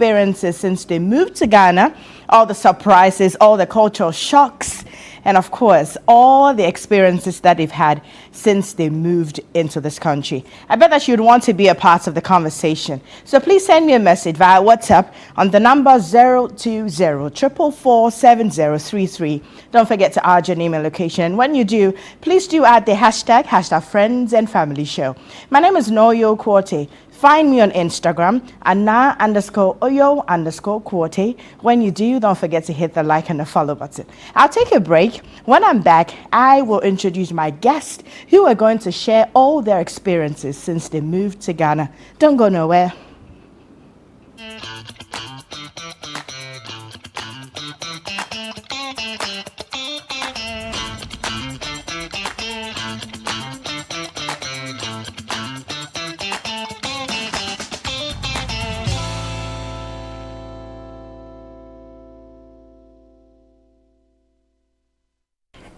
experiences since they moved to Ghana, all the surprises, all the cultural shocks, and of course, all the experiences that they've had since they moved into this country. I bet that you'd want to be a part of the conversation. So please send me a message via WhatsApp on the number 020-444-7033. Don't forget to add your name and location. And when you do, please do add the hashtag Friends and Family Show. My name is Noyo Kwote. Find me on Instagram, Anna_Oyo_Kwote. When you do, don't forget to hit the like and the follow button. I'll take a break. When I'm back, I will introduce my guests who are going to share all their experiences since they moved to Ghana. Don't go nowhere.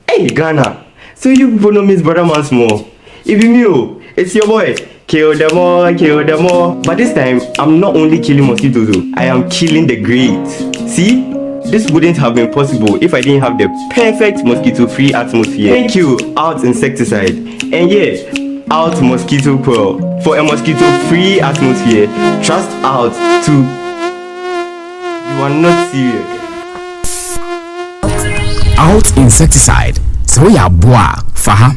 Hey Ghana, so you people know Miss Brother once more. If you knew, it's your boy, kill them all. But this time, I'm not only killing mosquitoes, I am killing the greats. See, this wouldn't have been possible if I didn't have the perfect mosquito-free atmosphere. Thank you, Out Insecticide. And yeah, Out Mosquito Coil. For a mosquito-free atmosphere, trust Out to... You are not serious. Out Insecticide. So ya boa faha.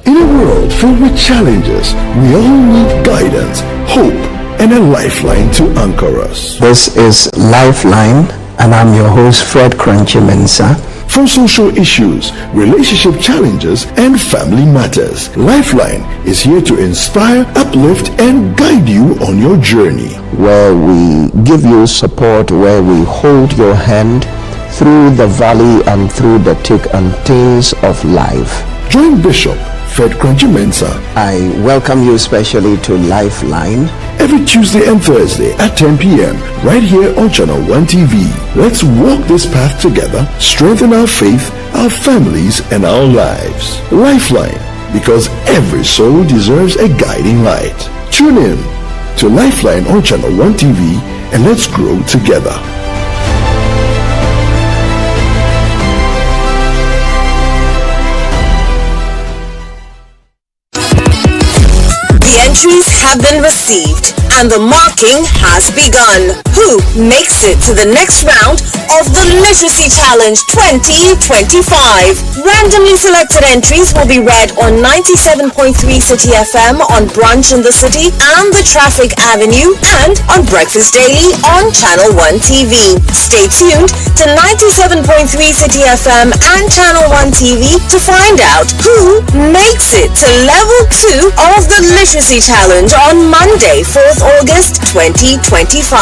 In a world filled with challenges, we all need guidance, hope, and a lifeline to anchor us. This is Lifeline, and I'm your host, Fred Crunchy Mensa. From social issues, relationship challenges, and family matters, Lifeline is here to inspire, uplift, and guide you on your journey. Where we give you support, where we hold your hand through the valley and through the thick and thins of life. Join Bishop Fred Crunchy Mensa. I welcome you especially to Lifeline. Every Tuesday and Thursday at 10 p.m. right here on Channel 1 TV. Let's walk this path together, strengthen our faith, our families, and our lives. Lifeline, because every soul deserves a guiding light. Tune in to Lifeline on Channel 1 TV and let's grow together. Entries have been received and the marking has begun. Who makes it to the next round of the Literacy Challenge 2025? Randomly selected entries will be read on 97.3 City FM on Brunch in the City and the Traffic Avenue, and on Breakfast Daily on Channel 1 TV. Stay tuned to 97.3 City FM and Channel 1 TV to find out who makes it to level 2 of the Literacy Challenge on Monday, 4th August 2025.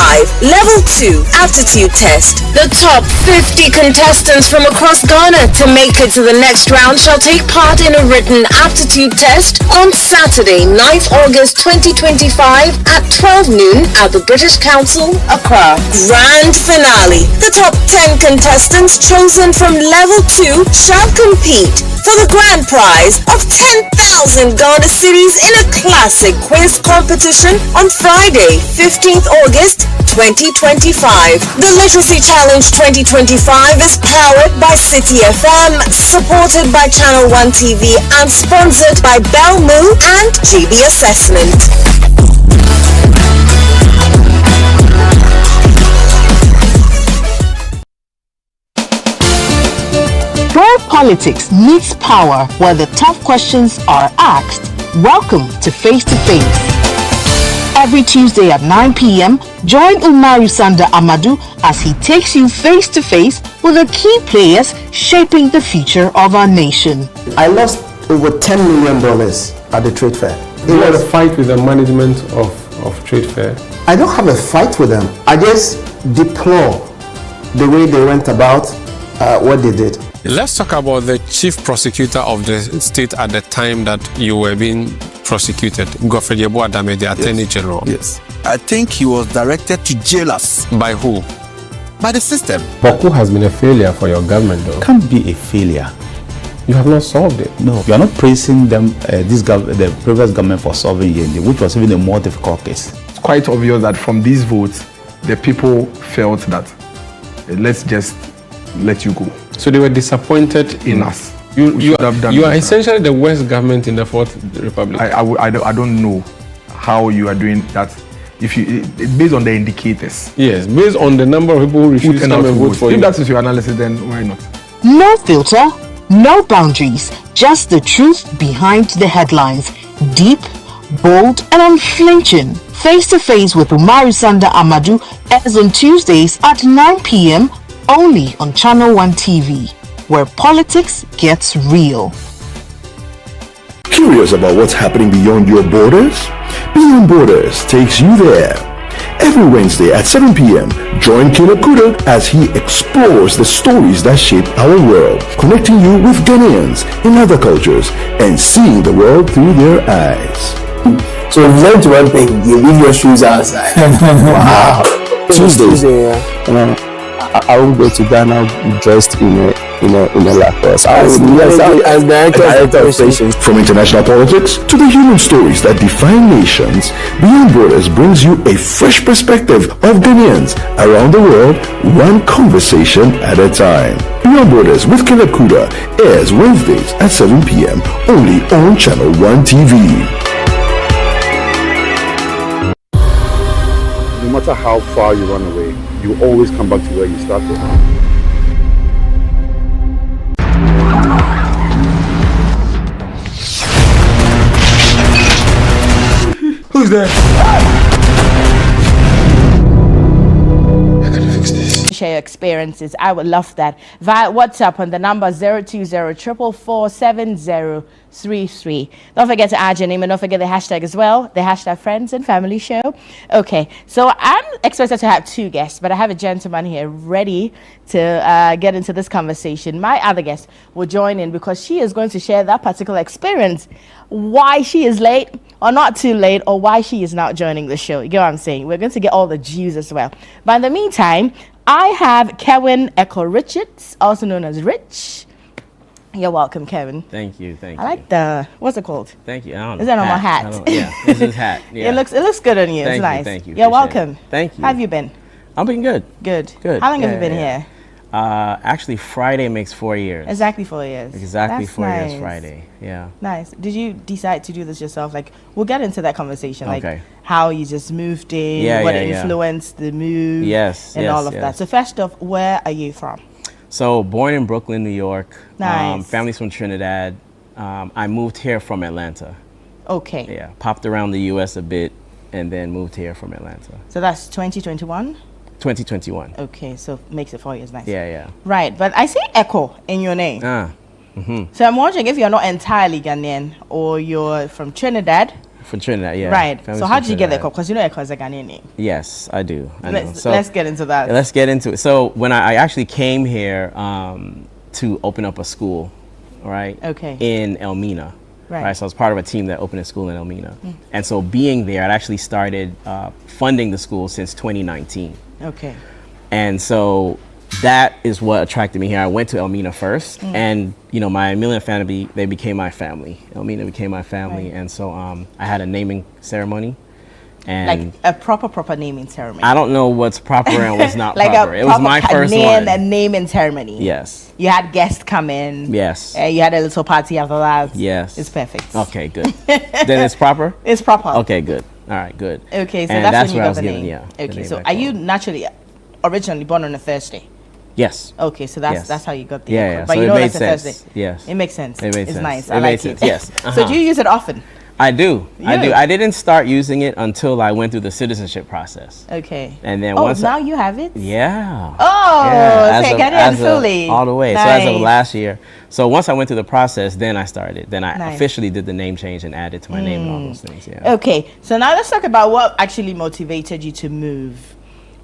Level 2 Aptitude Test. The top 50 contestants from across Ghana to make it to the next round shall take part in a written aptitude test on Saturday, 9th August 2025 at 12 noon at the British Council, Accra. Grand finale. The top 10 contestants chosen from level 2 shall compete for the grand prize of 10,000 Ghana cedis in a classic quiz competition on Friday, 15th August 2025. The Literacy Challenge 2025 is powered by City FM, supported by Channel 1 TV, and sponsored by Bell Moo and GB Assessment. Where politics meets power, where the tough questions are asked, welcome to Face to Face. Every Tuesday at 9 p.m., join Umaru Sanda Amadou as he takes you face to face with the key players shaping the future of our nation. I lost over $10 million at the trade fair. You had a fight with the management of trade fair? I don't have a fight with them. I just deplore the way they went about what they did. Let's talk about the chief prosecutor of the state at the time that you were being prosecuted, Godfrey Yeboah Dame, the Attorney General. Yes. I think he was directed to jail us. By who? By the system. Baku has been a failure for your government, though. Can't be a failure. You have not solved it. No, you are not praising them, the previous government for solving Yendi, which was even a more difficult case. quite obvious that from these votes, the people felt that let's just let you go. So they were disappointed in us. You are essentially the worst government in the Fourth Republic. I don't know how you are doing that. If you based on the indicators. Yes, based on the number of people who refuse to come and vote for you. If that is your analysis, then why not? No filter, no boundaries, just the truth behind the headlines. Deep, bold, and unflinching. Face to Face with Umaru Sanda Amadou airs on Tuesdays at 9 p.m. only on Channel 1 TV, where politics gets real. Curious about what's happening beyond your borders? Beyond Borders takes you there. Every Wednesday at 7 p.m., join Caleb Kuda as he explores the stories that shape our world, connecting you with Ghanaians in other cultures and seeing the world through their eyes. So we've learned one thing: you leave your shoes outside. Wow. Tuesday, I will go to Ghana dressed in a Lacoste. As director of stations. From international politics to the human stories that define nations, Beyond Borders brings you a fresh perspective of Ghanaians around the world, one conversation at a time. Beyond Borders with Caleb Kuda airs Wednesdays at 7 p.m. only on Channel 1 TV. No matter how far you run away, you always come back to where you started. Who's there? Share your experiences. I would love that via WhatsApp on the number 020-444-7033. Don't forget to add your name and don't forget the hashtag as well, the hashtag Friends and Family Show. Okay, so I'm expected to have two guests, but I have a gentleman here ready to get into this conversation. My other guest will join in because she is going to share that particular experience, why she is late or not too late, or why she is not joining the show. You get what I'm saying? We're going to get all the juice as well. But in the meantime, I have Kevin Echo Richards, also known as Rich. You're welcome, Kevin. Thank you. I like the, what's it called? Thank you. I don't know. Is that on my hat? Yeah, this is hat. Yeah. It looks good on you. It's nice. Thank you. You're welcome. Thank you. How have you been? I've been good. Good. Good. How long have you been here? Actually, Friday makes 4 years. Exactly 4 years. Exactly That's 4 nice. years Friday. Yeah. Nice. Did you decide to do this yourself? Like, we'll get into that conversation. Like, Okay. how you just moved in, what influenced the move, and all of that. So first off, where are you from? So born in Brooklyn, New York. Nice. Family's from Trinidad. I moved here from Atlanta. Okay. Yeah. Popped around the U.S. a bit, and then moved here from Atlanta. So that's 2021? 2021. Okay, so makes it 4 years. Nice. Yeah. Right, but I see Echo in your name. So I'm wondering if you're not entirely Ghanaian or you're from Trinidad. From Trinidad, yeah. Right. Family's So how from did you get Trinidad. Echo? Because you know Echo is a Ghanaian name. Yes, I do. I know. Let's get into that. Let's get into it. So when I actually came here to open up a school, right? Okay. In Elmina. Right. So I was part of a team that opened a school in Elmina. And so being there, I'd actually started funding the school since 2019. Okay. And so that is what attracted me here. I went to Elmina first, and my Elmina family, they became my family. Elmina became my family, and so I had a naming ceremony. And like a proper naming ceremony. I don't know what's proper and what's not like proper. It was my first one. A naming ceremony. Yes. You had guests come in. Yes. You had a little party after that. Yes. It's perfect. Okay, good. Then it's proper? It's proper. Okay, good. All right, good. Okay, so and that's when you where I got was the given, name. yeah. Okay, so are you naturally originally born on a Thursday? Yes. Okay, so that's how you got the yeah. But so you know it made that's a sense. Thursday. Yes. It makes sense. It made it's sense. nice. It I made like sense. it. Yes. So do you use it often? I do. I do. You? I didn't start using it until I went through the citizenship process. Okay. And then now you have it? Yeah. Oh, yeah. okay, Ghanaian fully. All the way. Nice. So as of last year. So once I went through the process, then I started. Then I Nice. officially did the name change and added to my name and all those things. Yeah. Okay, so now let's talk about what actually motivated you to move.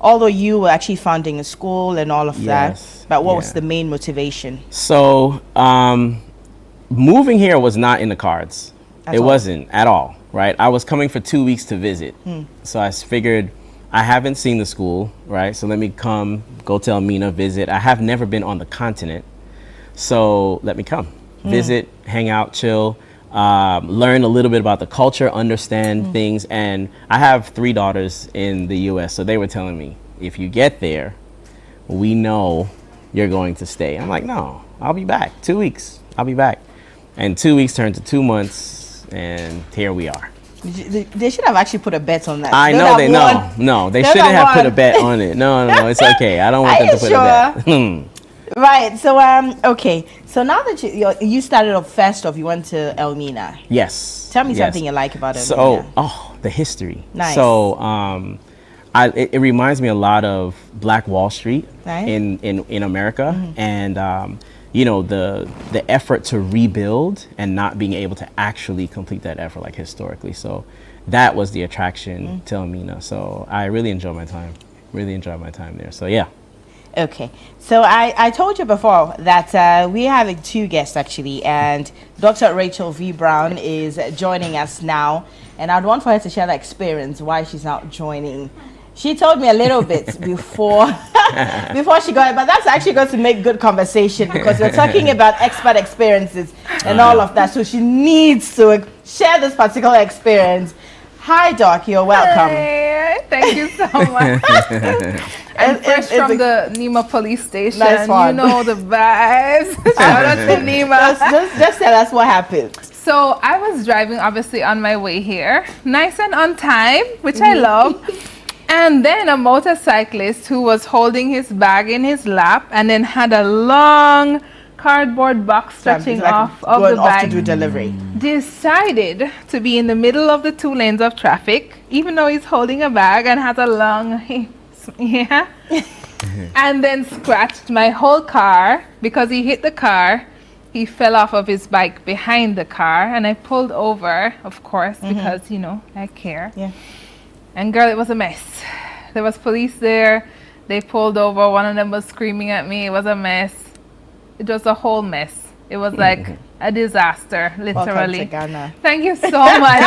Although you were actually founding a school and all of that, but what was the main motivation? So moving here was not in the cards. It wasn't at all, right? I was coming for 2 weeks to visit. So I figured I haven't seen the school, right? So let me go to Elmina, visit. I have never been on the continent. So let me come, visit, hang out, chill. learn a little bit about the culture, understand things. And I have 3 daughters in the U.S., so they were telling me, if you get there, we know you're going to stay. I'm like, no, I'll be back. 2 weeks, I'll be back. And 2 weeks turned to 2 months, and here we are. They should have actually put a bet on that. I know they shouldn't have put a bet on it. No, it's okay. I don't want them to put a bet. Right. So okay. So now that you started off first off, you went to Elmina. Yes. Tell me something you like about Elmina. So, the history. Nice. So, it reminds me a lot of Black Wall Street in America, and you know, the effort to rebuild and not being able to actually complete that effort, like historically. So that was the attraction to Elmina. So I really enjoyed my time. There. So yeah. Okay, so I told you before that we have 2 guests actually, and Dr. Rachel V. Brown is joining us now, and I'd want for her to share the experience why she's not joining. She told me a little bit before she got it, but that's actually going to make good conversation because we're talking about expat experiences and all of that. So she needs to share this particular experience. Hi, Doc. You're welcome. Hey, thank you so much. I'm fresh from the Nima police station. Nice one. You know the vibes. Shout out to Nima. Just tell us what happened. So I was driving, obviously, on my way here, nice and on time, which I love. And then a motorcyclist who was holding his bag in his lap and then had a long cardboard box stretching off of the bag, to do delivery, decided to be in the middle of the 2 lanes of traffic, even though he's holding a bag and has a long, and then scratched my whole car because he hit the car. He fell off of his bike behind the car, and I pulled over, of course, because, you know, I care. Yeah. And girl, it was a mess. There was police there. They pulled over. One of them was screaming at me. It was a mess. It was a whole mess. It was like a disaster, literally. Welcome to Ghana. Thank you so much.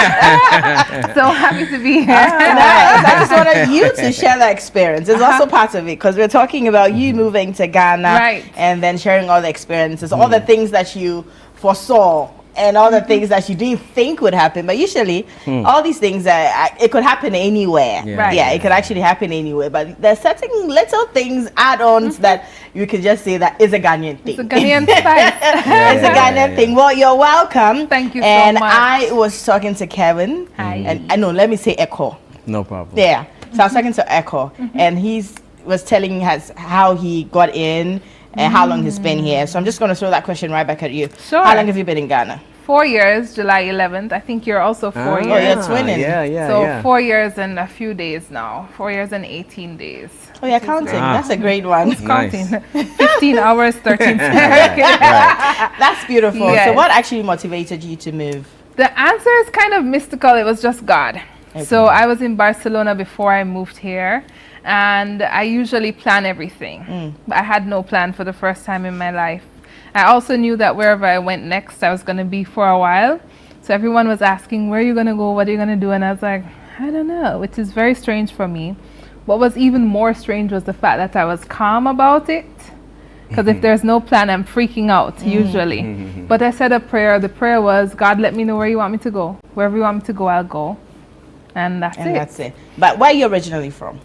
So happy to be here. Nice. I just wanted you to share that experience. It's also part of it because we're talking about you moving to Ghana and then sharing all the experiences, all the things that you foresaw and all the things that you didn't think would happen. But usually, all these things, it could happen anywhere. Yeah, it could actually happen anywhere. But there's certain little things, add-ons that you can just say that is a Ghanaian thing. It's a Ghanaian spice. It's a Ghanaian thing. Well, you're welcome. Thank you so and much. I was talking to Kevin. And I know, let me say Echo. No problem. Yeah. So I was talking to Echo, and he was telling us how he got in and how long he's been here. So I'm just going to throw that question right back at you. Sure. How long have you been in Ghana? 4 years, July 11th. I think you're also 4 years. Oh, you're twinning. Yeah. So 4 years and a few days now. 4 years and 18 days. Oh, yeah, counting. That's a great one. Counting. 15 hours, 13 seconds. That's beautiful. Yes. So what actually motivated you to move? The answer is kind of mystical. It was just God. Okay. So I was in Barcelona before I moved here. And I usually plan everything. But I had no plan for the first time in my life. I also knew that wherever I went next, I was going to be for a while. So everyone was asking, where are you going to go? What are you going to do? And I was like, I don't know, which is very strange for me. What was even more strange was the fact that I was calm about it. Because if there's no plan, I'm freaking out, usually. But I said a prayer. The prayer was, God, let me know where you want me to go. Wherever you want me to go, I'll go. And that's it. But where are you originally from?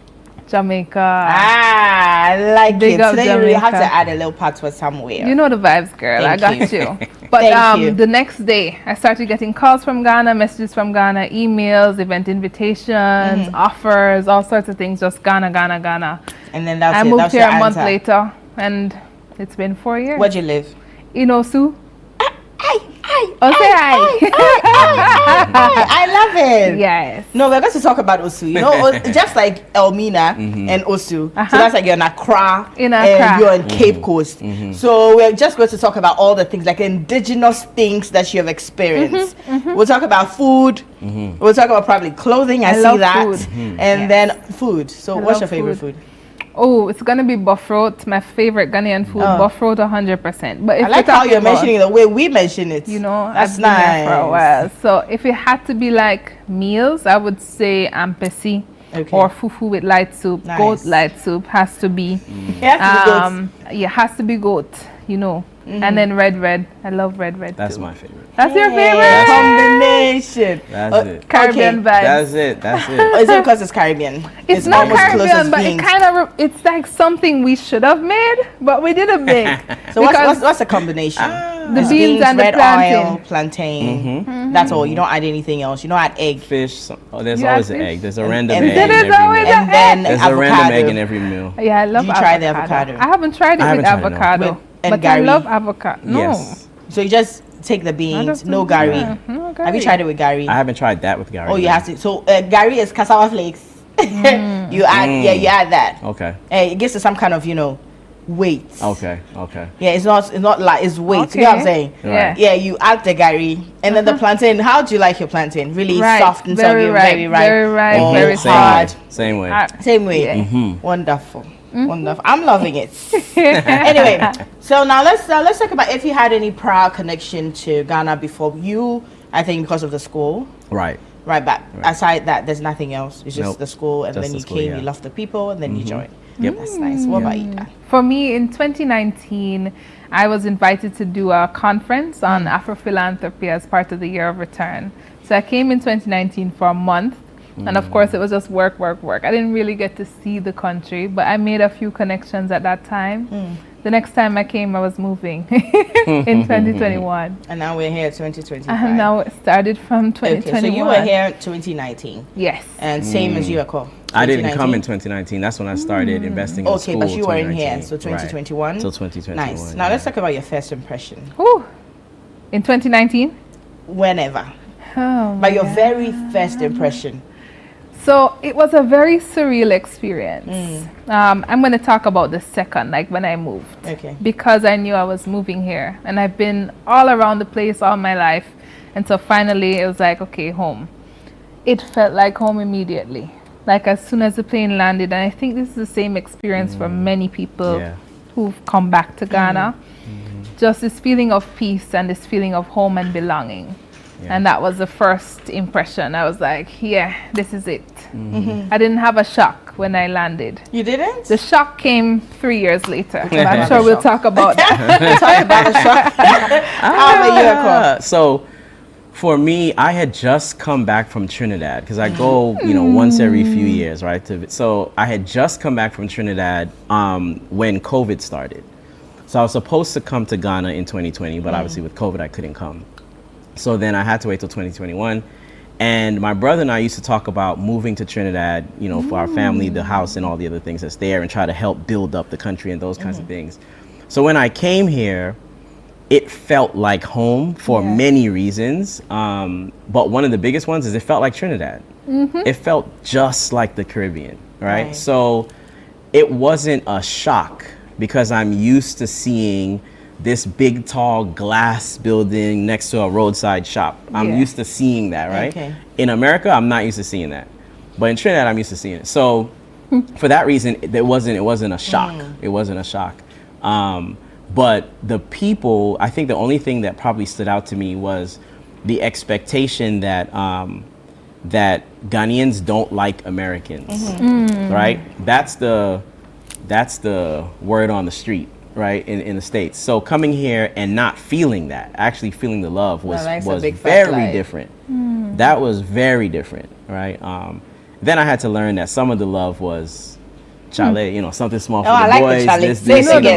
Jamaica. I like Big it. up So then you have to Jamaica. add a little part for somewhere. You know the vibes, girl. Thank I got you. But Thank you. the next day, I started getting calls from Ghana, messages from Ghana, emails, event invitations, offers, all sorts of things. Just Ghana. And then that's I it. moved That's here your a month answer. later, and it's been 4 years. Where'd you live? In Osu. I love it. Yes. No, we're going to talk about Osu. You know, just like Elmina and Osu. So that's like you're in Accra. And you're in Cape Coast. So we're just going to talk about all the things, like indigenous things that you have experienced. We'll talk about food. We'll talk about probably clothing. I see love that. food. And then food. So I what's love your favorite food? Oh, it's gonna be buffrot, my favorite Ghanaian food. Buffrot 100%. But if I like how you're mentioning it the way we mention it. You know, that's I've been there for a nice. while. So if it had to be like meals, I would say ampesi or fufu with light soup. Nice. Goat light soup has to be. It has to be goat. Yeah, has to be goat. And then red. I love red. That's too. my favorite. That's your favorite combination. That's it. Caribbean vibes. That's it. Is it because it's Caribbean? It's not almost close Caribbean, as but beans. it kind of it's like something we should have made, but we didn't make. So what's the combination? The beans and the red plantain. oil, plantain. That's all. You don't add anything else. You don't add egg. Fish. There's You always add an fish? egg. There's a random And egg then in there's every always meal. And then There's avocado. a random egg in every meal. Yeah, I love Did you try the avocado? I haven't tried it I with haven't tried it, no. avocado, And but gari. I love avocado. No. Yes. So you just take the beans, no Yeah, gari. no Have you gari. tried it with gari? I haven't tried that with gari. Oh, you have to. So gari is cassava flakes. You add that. Okay. It gives it some kind of weight. Okay. Yeah, it's not like it's weight. You know what I'm saying? Yeah. Yeah, you add the gari and then the plantain. How do you like your plantain? Really Right. soft and Very soggy, ripe, very ripe. very ripe, or very hard. Same way. Same way. Yeah. Wonderful. Wonderful. I'm loving it. Anyway, so now let's talk about if you had any prior connection to Ghana before you. I think because of the school. Right. Right, but aside that, there's nothing else. It's just Nope. the school, and Just then the you school, came, yeah. you loved the people, and then you joined. Yep. That's nice. What about you, Dan? For me, in 2019, I was invited to do a conference on Afrophilanthropy as part of the Year of Return. So I came in 2019 for a month. And of course, it was just work. I didn't really get to see the country, but I made a few connections at that time. The next time I came, I was moving in 2021. And now we're here 2025. And now it started from 2021. Okay, so you were here 2019. Yes. And same as you, Akko. I didn't come in 2019. That's when I started investing in school. Okay, but you were in here, 2019. so 2021. Right. Till 2021. Nice. Now let's talk about your first impression. Ooh. In 2019? Whenever. Oh, But your very first impression. So it was a very surreal experience. I'm going to talk about the second, like when I moved. Okay. Because I knew I was moving here. And I've been all around the place all my life. And so finally it was like, okay, home. It felt like home immediately. Like as soon as the plane landed. And I think this is the same experience for many people who've come back to Ghana. Just this feeling of peace and this feeling of home and belonging. And that was the first impression. I was like, yeah, this is it. I didn't have a shock when I landed. You didn't? The shock came 3 years later. I'm sure we'll talk about that. Talk about the shock. How about you, Akko? So for me, I had just come back from Trinidad because I go, once every few years, right? So I had just come back from Trinidad when COVID started. So I was supposed to come to Ghana in 2020, but obviously with COVID, I couldn't come. So then I had to wait till 2021. And my brother and I used to talk about moving to Trinidad, for our family, the house and all the other things that's there and try to help build up the country and those kinds of things. So when I came here, it felt like home for many reasons. But one of the biggest ones is it felt like Trinidad. It felt just like the Caribbean, right? So it wasn't a shock because I'm used to seeing this big, tall glass building next to a roadside shop. I'm used to seeing that, right? Okay. In America, I'm not used to seeing that. But in Trinidad, I'm used to seeing it. So for that reason, it wasn't a shock. It wasn't a shock. But the people, I think the only thing that probably stood out to me was the expectation that that Ghanaians don't like Americans, right? That's the word on the street. Right, in the States. So coming here and not feeling that, actually feeling the love was very different. That was very different, right? Then I had to learn that some of the love was chale, something small for the boys. The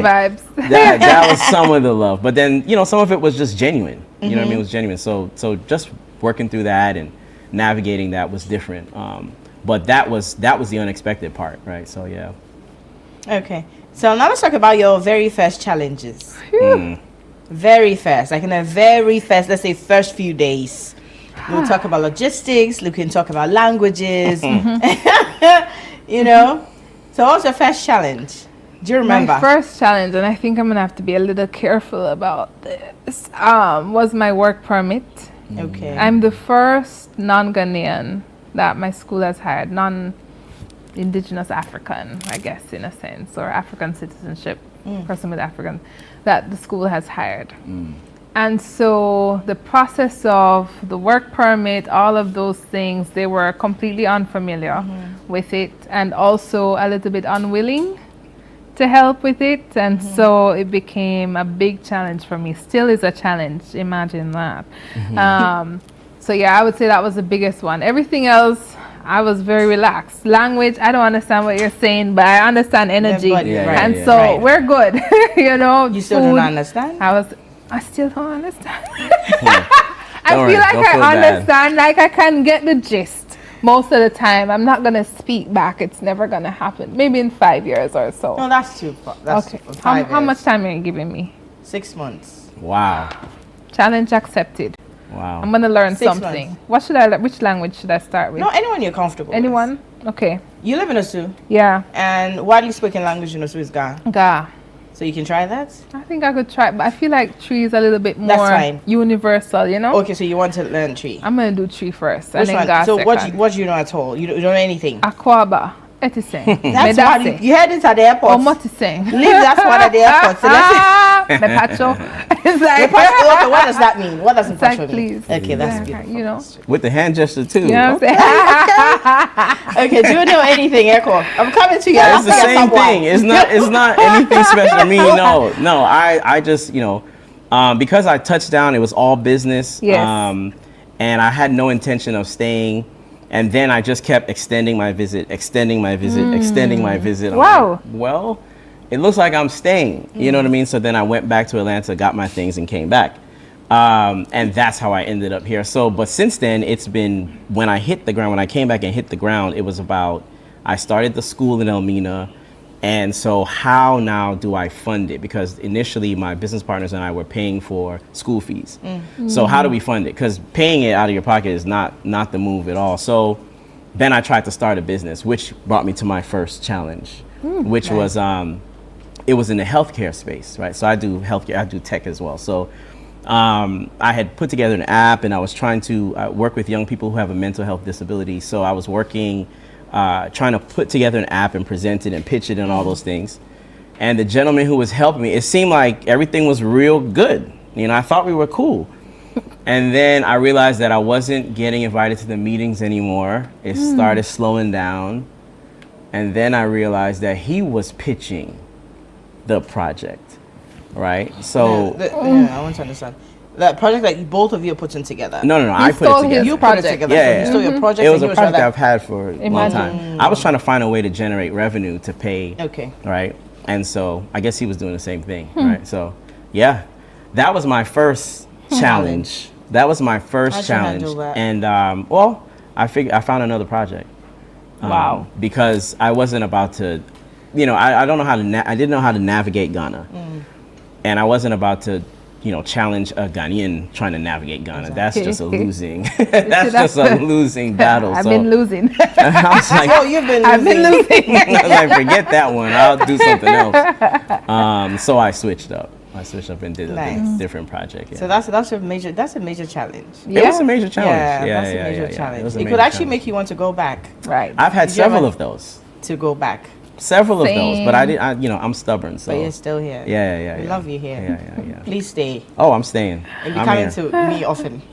vibes. That was some of the love. But then, some of it was just genuine. You know what I mean? It was genuine. So just working through that and navigating that was different. But that was the unexpected part, right? So yeah. Okay. So now let's talk about your very first challenges. Very first, like in the very first, let's say first few days. We'll talk about logistics, we can talk about languages, So what's your first challenge? Do you remember? My first challenge, and I think I'm going to have to be a little careful about this, was my work permit. Okay. I'm the first non-Ghanaian that my school has hired, non-Indigenous African, I guess, in a sense, or African citizenship, person with African, that the school has hired. And so the process of the work permit, all of those things, they were completely unfamiliar with it and also a little bit unwilling to help with it, and so it became a big challenge for me. Still is a challenge, imagine that. So yeah, I would say that was the biggest one. Everything else, I was very relaxed. Language, I don't understand what you're saying, but I understand energy, we're good. You know, you still don't understand? I still don't understand. I feel like I understand, like I can get the gist most of the time. I'm not gonna speak back. It's never gonna happen. Maybe in 5 years or so. No, that's too far. That's okay. 5 How much time are you giving me? 6 months. Wow. Challenge accepted. Wow. I'm gonna learn 6 something. months. What should I learn? Which language should I start with? No, anyone you're comfortable Anyone? Okay. You live in Osu? Yeah. And widely spoken language in Osu is Ga. Ga. So you can try that? I think I could try it, but I feel like tree is a little bit more That's fine. universal, you know? Okay, so you want to learn tree. I'm gonna do tree first. Which and then one? Ga So second. what do you know at all? You don't know anything? Aquaba. Etisen. That's why you heard it at the airport. Oh, Motiseng. Leave that one at the airport. So Mepacho. It's like, okay, what does that mean? What does it's like, mean? please. Okay, that's beautiful. You know? With the hand gesture too. You know what I'm saying? Okay, do you know anything, Echo? I'm coming to you. It's the same thing. It's not anything special to me. No. I just, because I touched down, it was all business. Yes. And I had no intention of staying. And then I just kept extending my visit. Extending my visit. I'm Wow. like, well, it looks like I'm staying. You know what I mean? So then I went back to Atlanta, got my things, and came back. And that's how I ended up here. So, but since then, it's been, when I came back and hit the ground, it was about, I started the school in Elmina. And so how now do I fund it? Because initially my business partners and I were paying for school fees. So how do we fund it? Because paying it out of your pocket is not the move at all. So then I tried to start a business, which brought me to my first challenge, which was, it was in the healthcare space, right? So I do healthcare, I do tech as well. So I had put together an app, and I was trying to work with young people who have a mental health disability. So I was working, trying to put together an app and present it and pitch it and all those things. And the gentleman who was helping me, it seemed like everything was real good. I thought we were cool. And then I realized that I wasn't getting invited to the meetings anymore. It started slowing down. And then I realized that he was pitching the project, right? So I want to understand. That project that both of you are putting together. No, I put it together. You put it together. Yeah, So you stole your project. It was a project I've had for a long time. I was trying to find a way to generate revenue to pay. Okay. Right? And so I guess he was doing the same thing, right? So yeah, that was my first challenge. That was my first challenge. And well, I found another project. Wow. Because I wasn't about to, I don't know how to, I didn't know how to navigate Ghana. And I wasn't about to, challenge a Ghanaian trying to navigate Ghana. Exactly. That's just a losing, that's just a losing battle. I've been losing. I was like, oh, you've been losing. I've been losing. I was like, forget that one. I'll do something else. So I switched up. And did a different project. Yeah. So that's a major challenge. Yeah. It was a major challenge. Yeah, that's a major challenge. It could actually make you want to go back. Right. I've had several of those. To go back. Several of those, but I'm stubborn. So. But you're still here. Yeah. We love you here. Yeah. Please stay. Oh, I'm staying. And be coming to me often.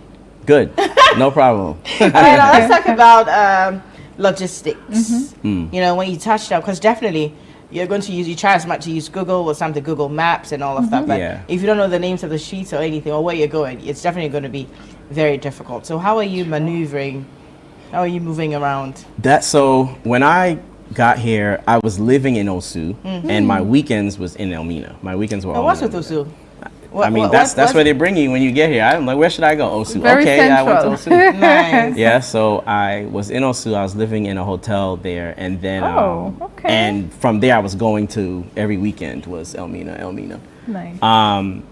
Good. No problem. All right, now let's talk about logistics. When you touched up, because definitely you're going to you try as much to use Google or something, Google Maps and all of that. But if you don't know the names of the streets or anything or where you're going, it's definitely going to be very difficult. So how are you maneuvering? How are you moving around? So when I got here, I was living in Osu, and my weekends was in Elmina. My weekends were all what's in with Osu? That's where they bring you when you get here. I'm like, where should I go? Osu. Very central. I went to Osu. Nice. Yeah, so I was in Osu. I was living in a hotel there, and then and from there I was going to every weekend was Elmina. Nice.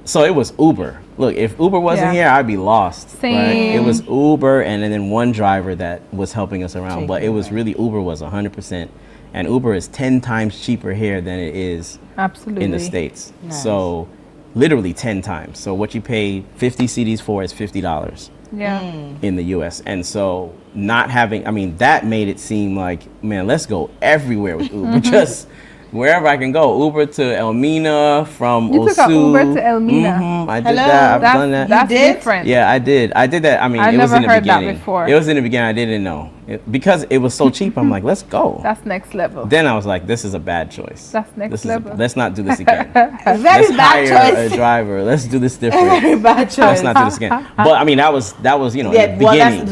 So it was Uber. Look, if Uber wasn't here, I'd be lost. Same. Right? It was Uber and then one driver that was helping us around, but it was really Uber was 100%. And Uber is 10 times cheaper here than it is in the States. Nice. So literally 10 times. So what you pay 50 CDs for is $50 in the US. And so not having, that made it seem like, man, let's go everywhere with Uber. Just wherever I can go. Uber to Elmina from You Osu. took an Uber to Elmina. I did that. I've done that. That's different. Yeah, I did. I did that. I it was in the never heard beginning. that before. It was in the beginning. I didn't know. because it was so cheap. I'm like, let's go. That's next level. Then I was like, this is a bad choice. That's next level. Let's not do this again. Very let's bad hire choice. a driver. Let's do this different. Very bad choice. Let's not do this again. But I mean, that was in the beginning.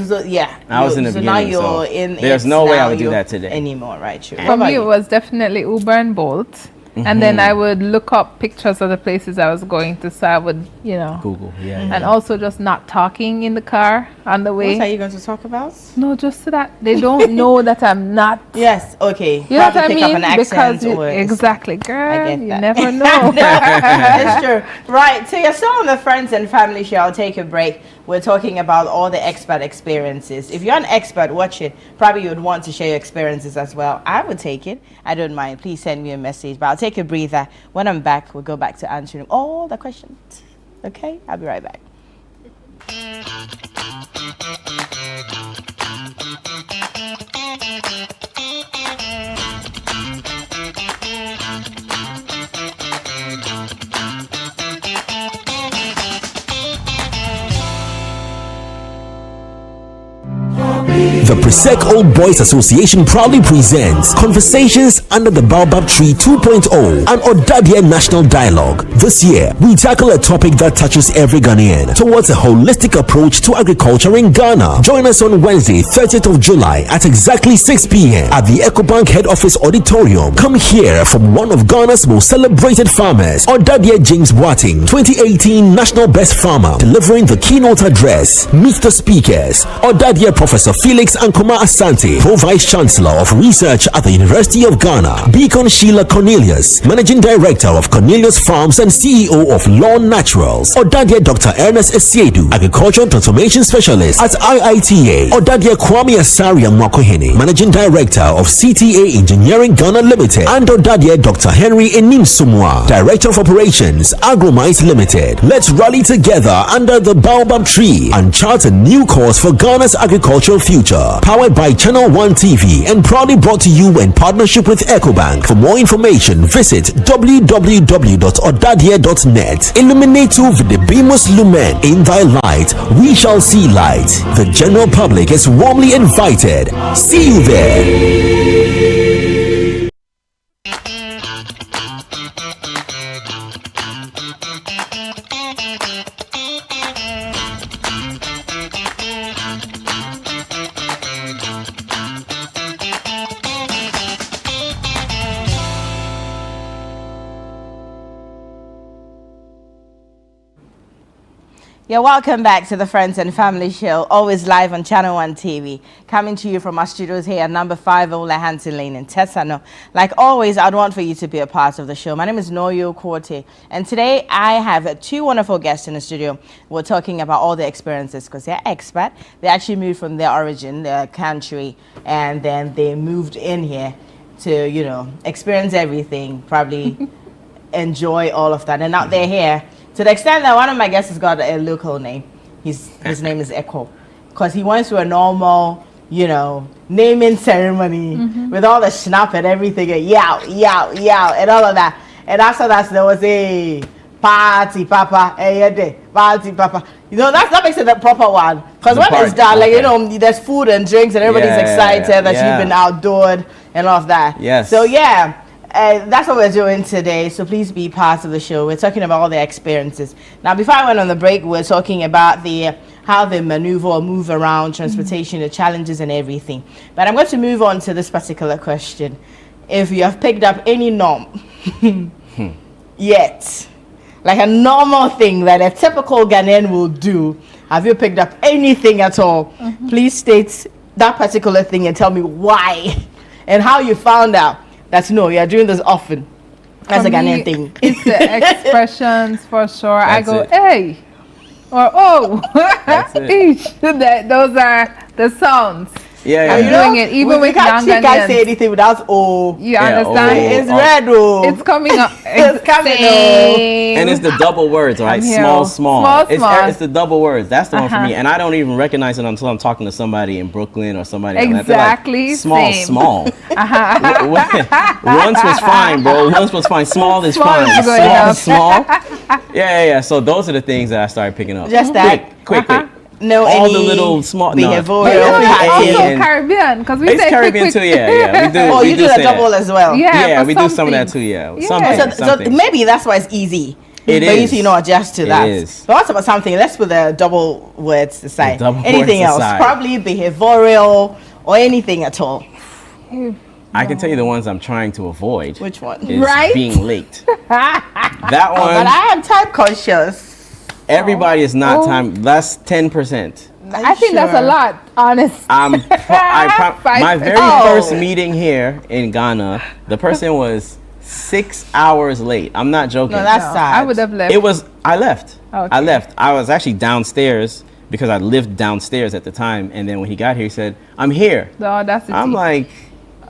I was in the so beginning. Now you're so in. there's no way I would do that today anymore, right? True. For me, it was definitely Uber and Bolt. And then I would look up pictures of the places I was going to, so I would, Google, and also just not talking in the car on the way. What are you going to talk about? No, just so that they don't know that I'm not. Yes, okay. You know what I pick mean? up an accent Because exactly, girl, you that. never know. It's true. Right, so you're still on the Friends and Family Show. I'll take a break. We're talking about all the expat experiences. If you're an expert, watch it. Probably you would want to share your experiences as well. I would take it. I don't mind. Please send me a message. But I'll take a breather. When I'm back, we'll go back to answering all the questions. Okay? I'll be right back. The Presec Old Boys Association proudly presents Conversations Under the Baobab Tree 2.0, an Odadie National Dialogue. This year, we tackle a topic that touches every Ghanaian towards a holistic approach to agriculture in Ghana. Join us on Wednesday, 30th of July at exactly 6 p.m. at the EcoBank Head Office Auditorium. Come hear from one of Ghana's most celebrated farmers, Odadie James Boateng, 2018 National Best Farmer, delivering the keynote address. Meet the speakers, Odadie Professor Felix Ankoma Asante, Pro-Vice Chancellor of Research at the University of Ghana, Beacon Sheila Cornelius, Managing Director of Cornelius Farms and CEO of Lawn Naturals, Odadie Dr. Ernest Esiedu, Agricultural Transformation Specialist at IITA, Odadie Kwame Asaria Mwakohene, Managing Director of CTA Engineering Ghana Limited, and Odadie Dr. Henry Enim Sumwa, Director of Operations, Agromite Limited. Let's rally together under the Baobab Tree and chart a new course for Ghana's agricultural future. Powered by Channel 1 TV and proudly brought to you in partnership with EcoBank. For more information, visit www.odadie.net. Illuminatu videbimus lumen. In thy light, we shall see light. The general public is warmly invited. See you there. Yeah, welcome back to the Friends and Family Show, always live on Channel 1 TV, coming to you from our studios here at number 5 Ola Hanson Lane in Tessano. Like always, I'd want for you to be a part of the show. My name is Noyo Korte, and today I have two wonderful guests in the studio. We're talking about all the experiences because they're expat. They actually moved from their origin, their country, and then they moved in here to, experience everything, probably enjoy all of that. And now they're here. To the extent that one of my guests has got a local name. His name is Echo. Because he went through a normal, naming ceremony with all the snap and everything, and yow, and all of that. And after that, there was a party, papa, party, papa. That makes it the proper one. Because when it's done, there's food and drinks and everybody's excited that you've been outdoored and all of that. Yes. So, that's what we're doing today, so please be part of the show. We're talking about all the experiences. Now, before I went on the break, we're talking about how they maneuver or move around, transportation, the challenges and everything. But I'm going to move on to this particular question. If you have picked up any norm yet, like a normal thing that a typical Ghanaian will do, have you picked up anything at all? Please state that particular thing and tell me why and how you found out. That's you're doing this often. That's a Ghanaian thing. It's the expressions for sure. I go, hey, or oh. Those are the sounds. Yeah. I'm doing it even with young Ghanaians. You can't say anything without oh. You understand? It's red oh. It's coming up. It's coming oh. And it's the double words, right? Small. It's the double words. That's the one for me. And I don't even recognize it until I'm talking to somebody in Brooklyn or somebody. Exactly. Like, small. Once was fine, bro. Once was fine. Small is fine. Small. Yeah. So those are the things that I started picking up. Just that. Quick. No, all the any little small behavioral Also and- Caribbean, because we It's say Caribbean quick, too, yeah. We do. Oh, we you do the say that. double as well. Yeah, for we some do some of that things. too, yeah. Yeah. Something, So something. maybe that's why it's easy. It but is. you know, adjust to It that. is. But what about something? Let's put the double words aside. double Anything words else? aside. Probably behavioral or anything at all. I can tell you the ones I'm trying to avoid. Which one? Is Right? being late. That Oh, one. but I am time conscious. Everybody is not Oh. time. That's 10%. I think that's a lot, honest. My very Oh. first meeting here in Ghana, the person was 6 hours late. I'm not joking. No, that's sad. I would have left. I left. Okay. I left. I was actually downstairs because I lived downstairs at the time. And then when he got here, he said, "I'm here." The audacity. I'm like,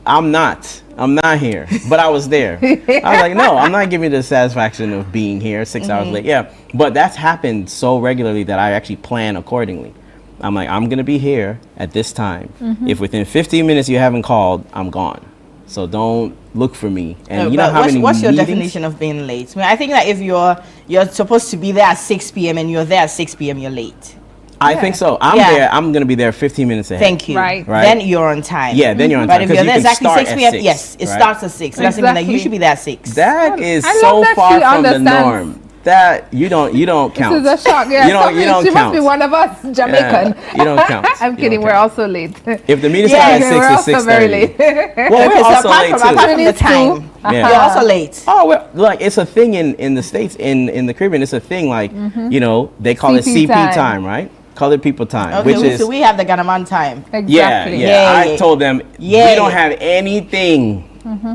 I'm not here, but I was there. I was like, no, I'm not giving you the satisfaction of being here 6 hours late. Yeah, but that's happened so regularly that I actually plan accordingly. I'm like, I'm gonna be here at this time. If within 15 minutes you haven't called, I'm gone. So don't look for me. And you know But how many what's your meetings? definition of being late? I mean, I think that if you're supposed to be there at 6 p.m. and you're there at 6 p.m., you're late. I think so. I'm gonna be there 15 minutes ahead. Thank you. Right. Then you're on time. Yeah, then you're on But time, if 'cause you're you there can exactly start 6 at p.m., 6, yes, it right? starts at 6. Doesn't mean that you Exactly. should be there at 6. That is I love so that far she from the understands. norm. That you don't count. This is a shock. Yeah, you don't she count. must be one of us, Jamaican. Yeah, you don't count. I'm You kidding. don't We're count. also late. If the meeting Yeah, starts Okay, at we're 6 or also very 6:30. late. Well, Okay, we're so also apart late from too. the Minutes time, too. Yeah. you're also late. Oh, well, like it's a thing in the States, in the Caribbean, it's a thing like, you know, they call it CP CP time. time, right? Colored people time, Okay, which is, so we have the Ganaman time. Exactly. Yeah. I told them, Yeah. we don't have anything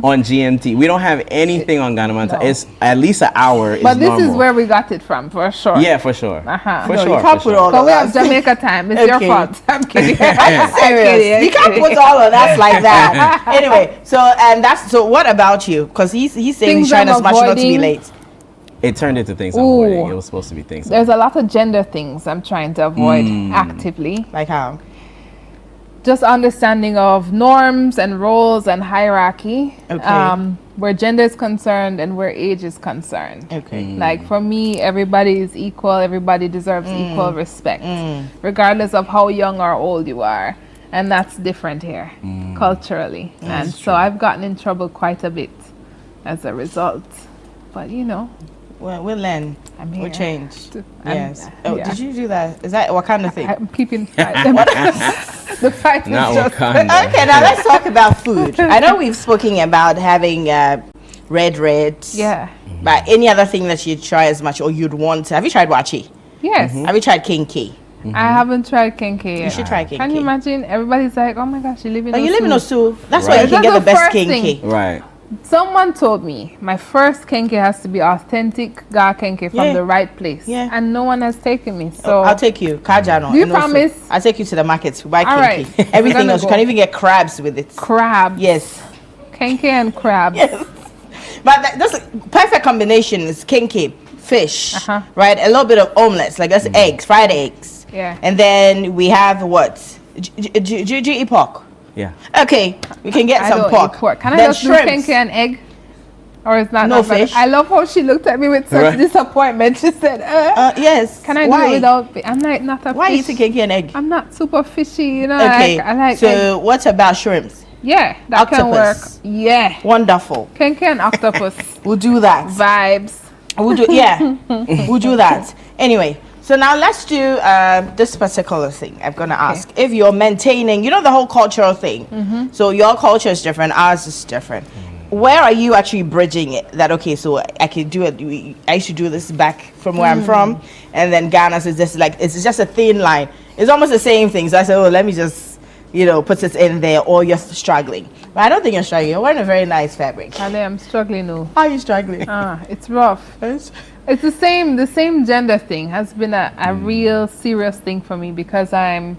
on GMT. We don't have anything on Ghana time. It's at least an hour is But this normal. is where we got it from, for sure. Yeah, for sure. Uh-huh. For No, sure. you can't for put sure. all So of we us. have Jamaica time. It's your Okay. fault. I'm kidding. I'm serious. You can't put all of us like that. Anyway, so what about you? Because he's saying Things he's trying I'm as much not to be avoiding. late. It turned into things I'm Ooh. avoiding. It was supposed to be things. There's a lot of gender things I'm trying to avoid actively. Like how? Just understanding of norms and roles and hierarchy. Okay. Where gender is concerned and where age is concerned. Okay. Like for me, everybody is equal. Everybody deserves equal respect, regardless of how young or old you are. And that's different here culturally. And so I've gotten in trouble quite a bit as a result. But you know, Well, we'll learn. I'm We'll here. change. I'm- Yes. Oh, yeah. did you do that? Is that what kind of thing? I'm keeping fight. The fight is Not just Wakanda. Okay, now let's talk about food. I know we've spoken about having reds. yeah. But any other thing that you'd try as much or you'd want to? Have you tried wachi? Yes. Have you tried kinky? I haven't tried kenke. You should try kinky. Can you imagine? Everybody's like, "Oh my gosh, you live in Oh, you live in Osu." Osu. That's Right. where you can That's get the the best first thing. kinky. Right. Someone told me my first kenke has to be authentic Ga kenke from Yeah. the right place. Yeah. And no one has taken me. So I'll take you. Kajano. Do you in Osu. promise? I'll take you to the market to buy All kinky. right. Everything We're else. You gonna can go. even get crabs with it. crab. Yes. Kenke and crab. But that's a perfect combination is kinky, fish, Uh-huh. right? A little bit of omelets, like that's eggs, fried eggs. Yeah. And then we have what? Do you eat pork? Yeah. Okay, we can get I some don't pork. eat pork. Can I Then just shrimps. do kenke and egg? Or is that No not better? fish? I love how she looked at me with such Right. disappointment. She said, Yes. can I Why? do it without I'm like not a Why you fish. eat kinky and egg? I'm not super fishy, you know. Okay. I like so egg. what about shrimps? Yeah, that can work. Octopus. Yeah. Wonderful. Kenke and octopus. We'll do that. Vibes. We'll do we'll do that. Anyway, so now let's do this particular thing. I'm gonna ask if you're maintaining, you know, the whole cultural thing. So your culture is different, ours is different. Where are you actually bridging it? That okay, so I can do it. I used to do this back from where I'm from, and then Ghana is just like it's just a thin line. It's almost the same thing. So I said, oh, let me just put it in there. Or you're struggling, but I don't think you're struggling. You're wearing a very nice fabric. Ale, I'm struggling now. How are you struggling? It's rough. It's the same gender thing has been a real serious thing for me because I'm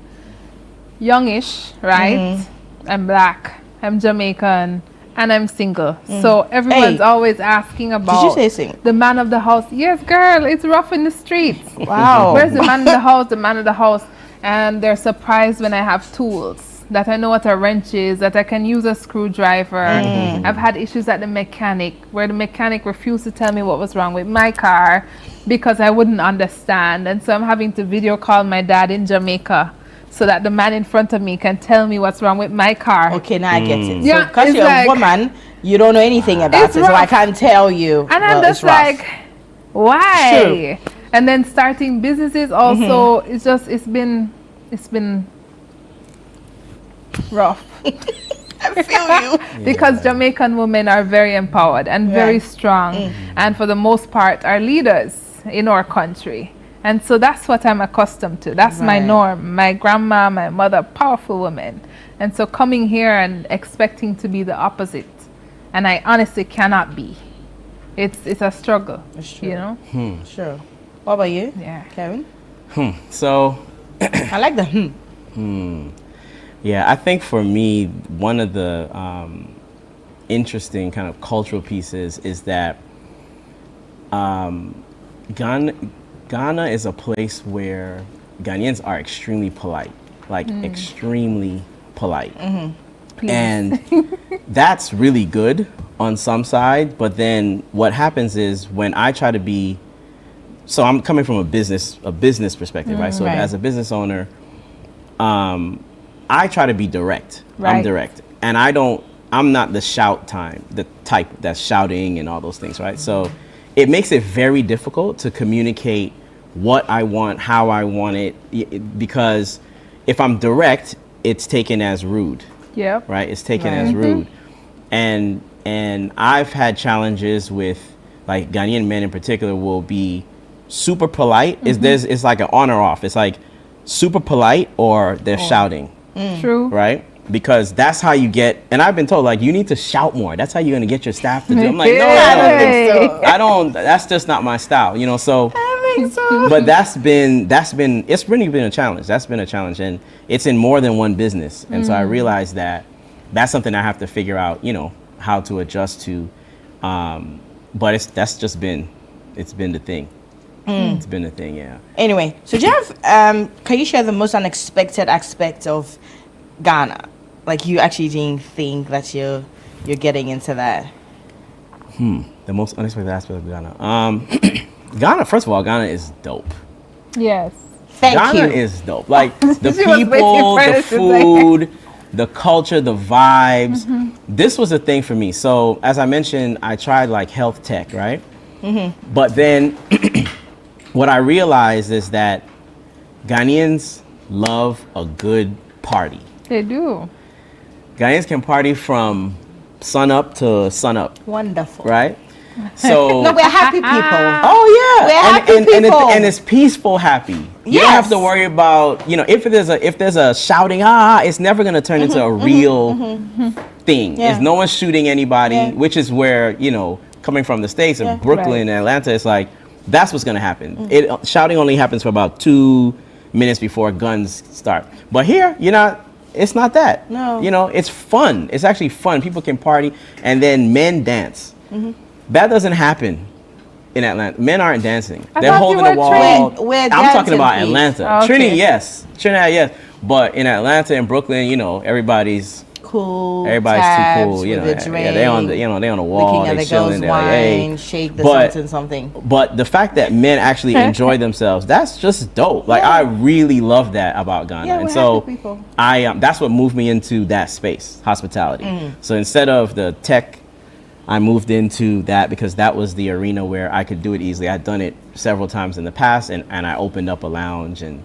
youngish, right? I'm black, I'm Jamaican, and I'm single. So everyone's Hey. always asking about Did you say single? the man of the house. Yes, girl, it's rough in the streets. Wow. Where's the man of the house? The man of the house. And they're surprised when I have tools. that I know what a wrench is, that I can use a screwdriver. I've had issues at the mechanic where the mechanic refused to tell me what was wrong with my car because I wouldn't understand. And so I'm having to video call my dad in Jamaica so that the man in front of me can tell me what's wrong with my car. Okay, now I get it. Yeah, Because it's you're like, a woman, you don't know anything about it, so I can't tell you. And I'm just like, why? True. And then starting businesses also, it's been rough. I feel you. Because Jamaican women are very empowered and very strong, and for the most part are leaders in our country. And so that's what I'm accustomed to. That's my norm. My grandma, my mother, powerful women. And so coming here and expecting to be the opposite, and I honestly cannot be. It's a struggle, you know? Sure. What about you? Yeah. Kevin? So I like the Yeah, I think for me, one of the interesting kind of cultural pieces is that Ghana is a place where Ghanaians are extremely polite, like extremely polite. And that's really good on some side, but then what happens is when I try to be, so I'm coming from a business perspective, right? So as a business owner, I try to be direct. I'm direct. And I'm not the type that's shouting and all those things, right? So it makes it very difficult to communicate what I want, how I want it, because if I'm direct, it's taken as rude. Yeah. Right? It's taken as rude. And I've had challenges with, like, Ghanaian men in particular will be super polite. It's like an on or off. It's like super polite or they're shouting. True. Right? Because that's how you get, and I've been told, like, you need to shout more. That's how you're going to get your staff to do it. I'm like, no, I don't think so. That's just not my style, you know, so. But it's really been a challenge. That's been a challenge, and it's in more than one business. And so I realized that that's something I have to figure out, you know, how to adjust to. But it's been the thing. It's been the thing, yeah. Anyway, so Jeff, can you share the most unexpected aspect of Ghana? Like, you actually didn't think that you're getting into that. The most unexpected aspect of Ghana. Ghana, first of all, Ghana is dope. Yes. Ghana is dope. Like, the people, the food, the culture, the vibes. This was a thing for me. So, as I mentioned, I tried like health tech, right? But then what I realized is that Ghanaians love a good party. They do. Ghanaians can party from sun up to sun up. Wonderful. Right? So no, we're happy people. Oh yeah, we're happy people. And it's peaceful happy. You don't have to worry about, you know, if there's a shouting, it's never gonna turn into a real thing. Yeah. If no one's shooting anybody, which is where, you know, coming from the States and Brooklyn and Atlanta, it's like that's what's gonna happen. Shouting only happens for about 2 minutes before guns start. But here, it's not that. No. You know, it's fun. It's actually fun. People can party, and then men dance. That doesn't happen in Atlanta. Men aren't dancing. They're holding the wall. I'm talking about Atlanta. Trinity, yes. Trinidad, yes. But in Atlanta and Brooklyn, you know, everybody's cool. Everybody's too cool. You know, they on the wall. They chilling. They're like, hey, shake the something. But the fact that men actually enjoy themselves, that's just dope. Like, I really love that about Ghana. Yeah, and so that's what moved me into that space, hospitality. So instead of the tech, I moved into that because that was the arena where I could do it easily. I'd done it several times in the past, and I opened up a lounge and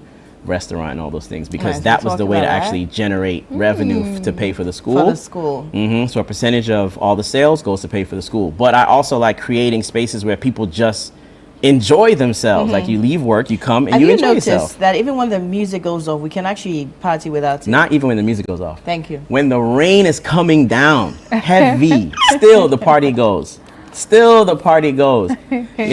restaurant and all those things because that was the way to actually generate revenue to pay for the school. For the school. So a percentage of all the sales goes to pay for the school. But I also like creating spaces where people just enjoy themselves. Like, you leave work, you come and you enjoy yourself. Have you noticed that even when the music goes off, we can actually party without it? Not even when the music goes off. Thank you. When the rain is coming down heavy, still the party goes. You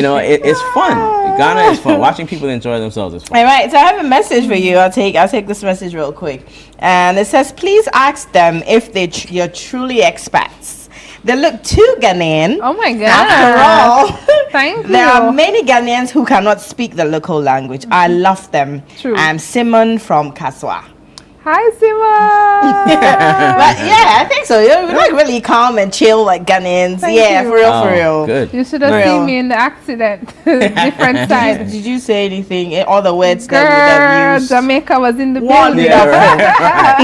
know, it's fun. Ghana is fun. Watching people enjoy themselves is fun. All right, so I have a message for you. I'll take this message real quick. And it says, please ask them if you're truly expats. They look too Ghanaian. Oh my God. After all, thank you. There are many Ghanaians who cannot speak the local language. I love them. True. I'm Simon from Kaswa. Hi, Sima. But yeah, I think so. You're like really calm and chill like Ghanaians. Thank yeah, you. for real, for real. Good. You should have Nice. seen me in the accident. Different sides. Did you say anything? All the words that you Girl, have used. Jamaica was in the Wonderful. building.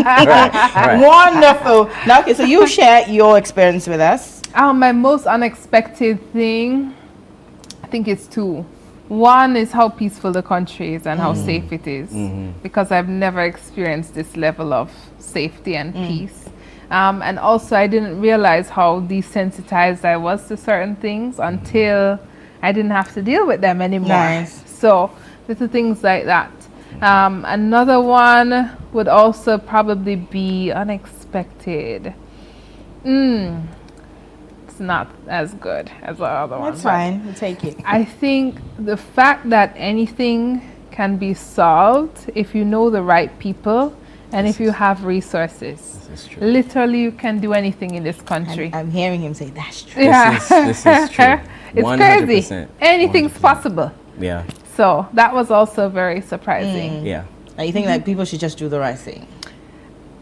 Right. Wonderful. Now, okay, so you share your experience with us. My most unexpected thing, I think it's two. One is how peaceful the country is and how safe it is, because I've never experienced this level of safety and peace. And also, I didn't realize how desensitized I was to certain things until I didn't have to deal with them anymore. Nice. So, little things like that. Another one would also probably be unexpected. It's not as good as the other one. That's fine. We'll take it. I think the fact that anything can be solved if you know the right people and if you have resources. This is true. Literally, you can do anything in this country. I'm hearing him say that's true. Yeah. This is true. It's 100%. crazy. Anything's 100%. possible. Yeah. So that was also very surprising. Yeah. You think that people should just do the right thing?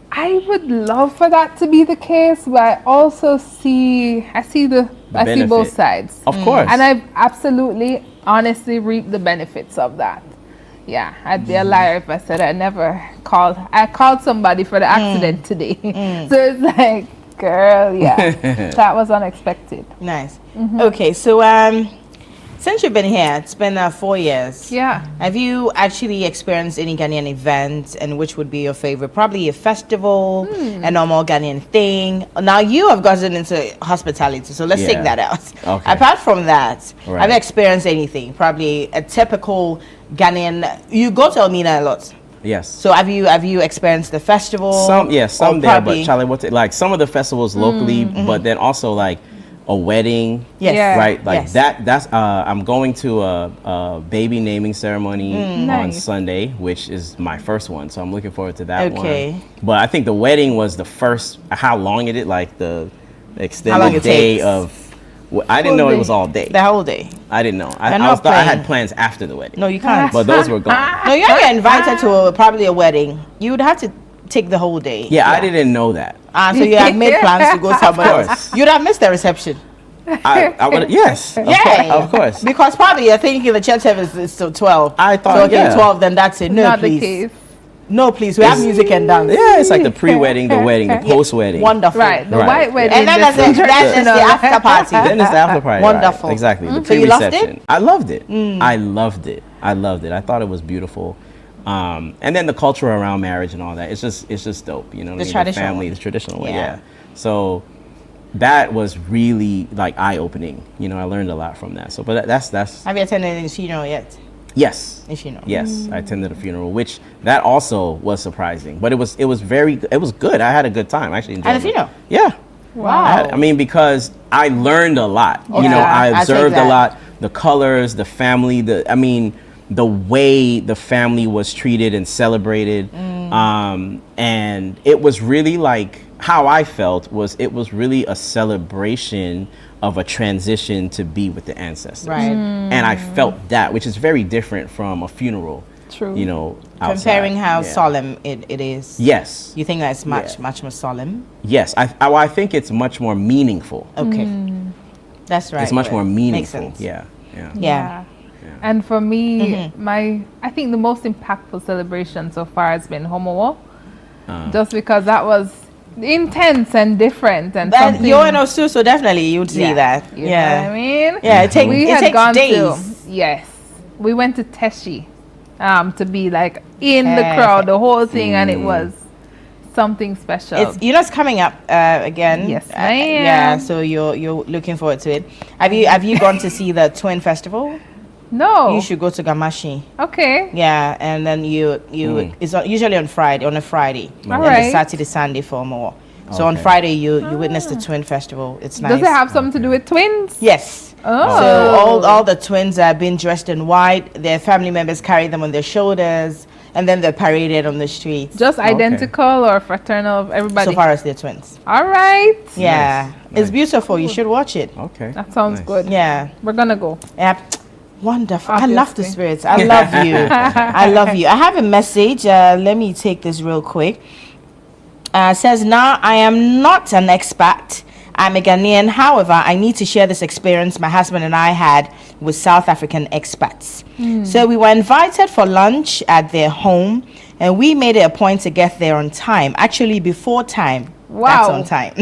I would love for that to be the case, but I also see both benefit. sides. Of course. And I've absolutely, honestly reaped the benefits of that. Yeah, I'd be a liar if I said I never called. I called somebody for the accident today. So it's like, girl, yeah, that was unexpected. Nice. Okay, so since you've been here, it's been 4 years. Yeah. Have you actually experienced any Ghanaian events, and which would be your favorite? Probably a festival, a normal Ghanaian thing. Now you have gotten into hospitality, so let's take Yeah. that out. Okay. Apart from that, Right. have you experienced anything? Probably a typical Ghanaian. You go to Elmina a lot. Yes. So have you experienced the festival? Some Or there, probably- but Charlie, like some of the festivals locally, but then also like a wedding. Yes. Yeah. Right, like Yes. that's I'm going to a baby naming ceremony on Nice. Sunday, which is my first one, so I'm looking forward to that Okay. one. But I think the wedding was the first. How long is it? Like the long extended it day takes? of. I didn't know it was all day. The whole day. I didn't know. You're I not thought I playing. had plans after the wedding. No, you can't. But those were gone. No, you're invited to probably a wedding. You would have to take the whole day. Yeah, I didn't know that. So you have made plans to go somewhere course. else. You'd have missed the reception. I would. Yes. Yeah. Of course. Because probably you're thinking the church service is till 12. I thought, so okay, yeah. 12, then that's it. No, Not please. the case. No, please. We have music and dance. Yeah, it's like the pre-wedding, the wedding, the post-wedding. Wonderful. Right, the Right. white wedding. And then that's the after party. Then it's the after party. Wonderful. Right. Exactly. The So you loved pre-reception. it? I loved it. I loved it. I loved it. I thought it was beautiful. And then the culture around marriage and all that. It's just dope. You know what I mean? traditional The family, way. the traditional way. Yeah. Yeah. So that was really like eye-opening. You know, I learned a lot from that. So, but that's Have you attended any funeral yet? yes. If you know. Yes, I attended a funeral, which that also was surprising, but it was good. I had a good time. I actually enjoyed At the it. funeral? Yeah. Wow. I mean, because I learned a lot. You know, Yeah, I I'll take observed a that. lot. The colors, the family, the way the family was treated and celebrated. And it was really like how I felt was it was really a celebration of a transition to be with the ancestors. Right. And I felt that, which is very different from a funeral. True. You know, outside. Comparing how Yeah. solemn it is. Yes. You think that's much Yeah. much more solemn? Yes. I think it's much more meaningful. Okay. That's right. It's much more Makes meaningful. sense. Yeah. Yeah. Yeah. And for me, I think the most impactful celebration so far has been Homowo. Just because that was intense and different and But something. you're in Osu, so definitely you'd see that. You know what I mean? Yeah, it takes days. Yes. We went to Teshi to be like in the Okay. crowd, the whole thing, and it was something special. It's coming up again. Yes, ma'am. Yeah, so you're looking forward to it. Have you gone to see the Twin Festival? No. You should go to Gamashi. Okay. Yeah, and then it's usually on a Friday. All And right. the Saturday, Sunday for more. So on Okay. Friday you witness the Twin Festival. It's nice. Does it have something to do with twins? Yes. Oh. So all the twins are being dressed in white. Their family members carry them on their shoulders, and then they're paraded on the streets. Just identical or fraternal of everybody? So far as they're twins. All right. Yeah. Nice. It's beautiful. You should watch it. Okay. That sounds Nice. good. Yeah. We're gonna go. Yep. Wonderful. Obviously. I love the spirits. I love you. I love you. I have a message. Let me take this real quick. Says, now I am not an expat. I'm a Ghanaian. However, I need to share this experience my husband and I had with South African expats. So we were invited for lunch at their home, and we made it a point to get there on time. Actually, before time. Wow. That's on time.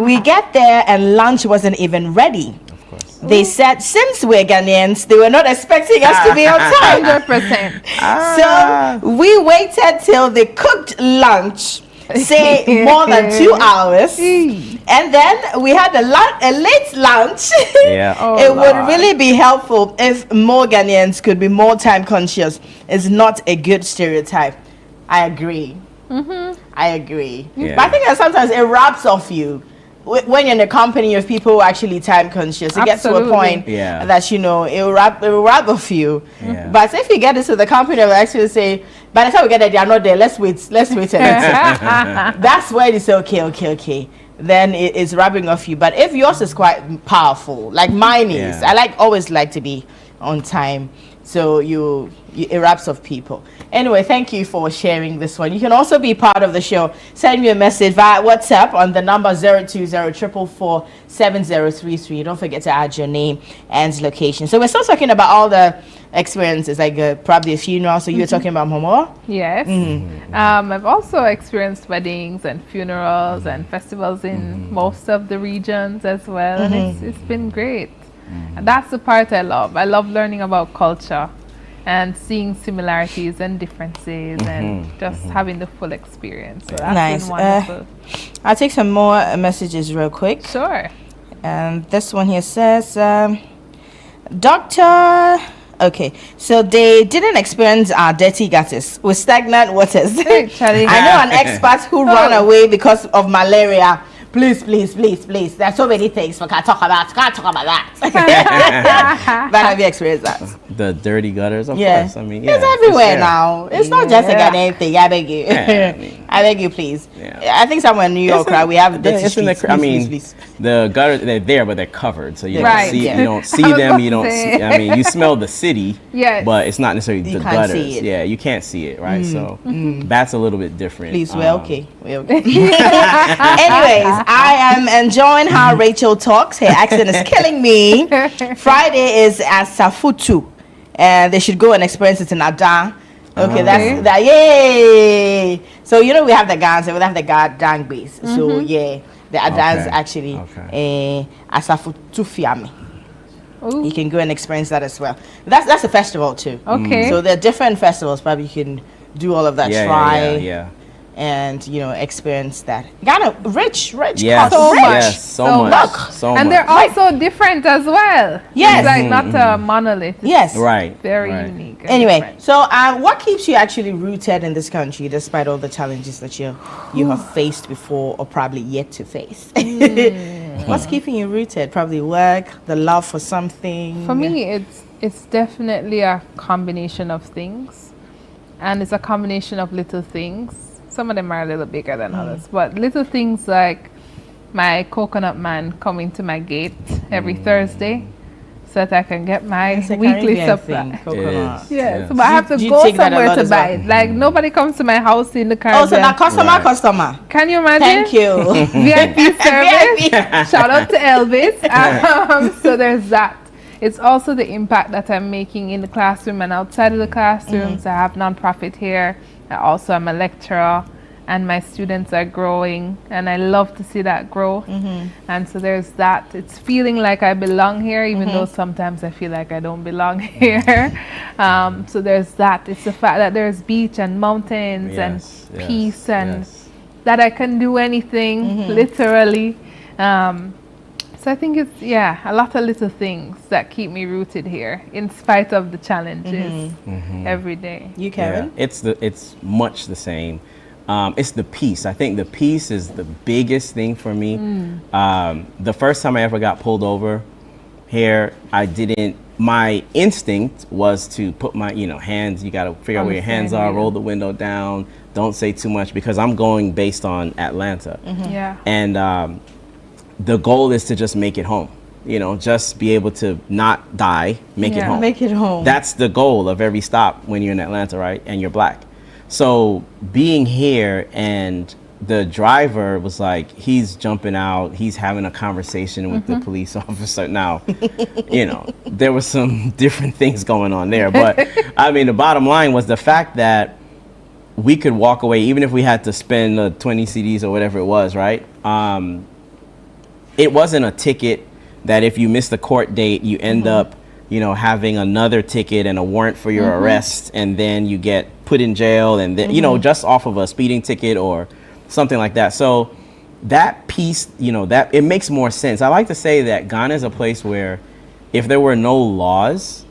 We get there and lunch wasn't even ready. They said since we're Ghanaians, they were not expecting us to be on time. 100%. So we waited till they cooked lunch, say more than 2 hours, and then we had a late lunch. Yeah. It would really be helpful if more Ghanaians could be more time conscious. It's not a good stereotype. I agree. I agree. Yeah. But I think that sometimes it rubs off you. When you're in a company of people who are actually time conscious, it gets to a point that, it will rub off you. Yeah. But if you get into the company, they'll actually say, by the time we get there, they are not there. Let's wait a little. That's where you say, okay. Then it's rubbing off you. But if yours is quite powerful, like mine is, I always like to be on time. So it wraps off people. Anyway, thank you for sharing this one. You can also be part of the show. Send me a message via WhatsApp on the number 020-444-7033. Don't forget to add your name and location. So we're still talking about all the experiences, like probably a funeral. So you were talking about Momo? Yes. I've also experienced weddings and funerals and festivals in most of the regions as well. And it's been great. And that's the part I love. I love learning about culture and seeing similarities and differences and just having the full experience. So that's been wonderful. I'll take some more messages real quick. Sure. And this one here says, okay, so they didn't experience our dirty gutters with stagnant waters. Hey, Charlie. I know an expert who ran away because of malaria. Please. There's so many things we can't talk about. Can't talk about that. But have you experienced that? The dirty gutters, of course. I mean, it's everywhere now. It's not just a Ghanaian thing. I beg you. I beg you, please. I think somewhere in New York, we have dirty streets. Please. The gutters, they're there, but they're covered, so you don't see I them. You don't see. I mean, you smell the city, but it's not necessarily the gutters. Yeah, you can't see it, right? So that's a little bit different. Please, we're okay. Anyways, I am enjoying how Rachel talks. Her accent is killing me. Friday is at Safutu, and they should go and experience it in Ada. Okay, that's that. Yay! So we have the Gans and we have the Dang base. So the Ada is actually Asafutu Fiame. You can go and experience that as well. That's a festival too. Okay. So there are different festivals. Probably you can do all of that. Yeah. And experience that. Ghana, rich, yes, so much, yes, so much. And they're also different as well. Yes, it's like not a monolith. Yes, very unique. Anyway, different. so what keeps you actually rooted in this country, despite all the challenges that you have faced before or probably yet to face? What's keeping you rooted? Probably work, the love for something. For me, it's definitely a combination of things, and it's a combination of little things. Some of them are a little bigger than others, but little things like my coconut man coming to my gate every Thursday so that I can get my weekly supply. Yes, but I have to go somewhere to buy it. Like nobody comes to my house in the Caribbean. Oh, so now customer. Can you imagine? Thank you. VIP service. Shout out to Elvis. So there's that. It's also the impact that I'm making in the classroom and outside of the classrooms. I have nonprofit here. I also am a lecturer, and my students are growing, and I love to see that growth. And so there's that. It's feeling like I belong here, even though sometimes I feel like I don't belong here. So there's that. It's the fact that there's beach and mountains and peace and that I can do anything, literally. So I think it's a lot of little things that keep me rooted here, in spite of the challenges every day. You, Karen? Yeah, it's much the same. It's the peace. I think the peace is the biggest thing for me. The first time I ever got pulled over here, my instinct was to put my hands. You got to figure out where your hands are. Roll the window down. Don't say too much because I'm going based on Atlanta. Yeah. And the goal is to just make it home, just be able to not die, make it home. Make it home. That's the goal of every stop when you're in Atlanta, right? And you're black. So being here, and the driver was like, he's jumping out, he's having a conversation with the police officer. Now, there was some different things going on there. But I mean, the bottom line was the fact that we could walk away, even if we had to spend 20 CDs or whatever it was, right? It wasn't a ticket that if you miss the court date, you end up, having another ticket and a warrant for your arrest, and then you get put in jail, and then, just off of a speeding ticket or something like that. So that piece, that it makes more sense. I like to say that Ghana is a place where if there were no laws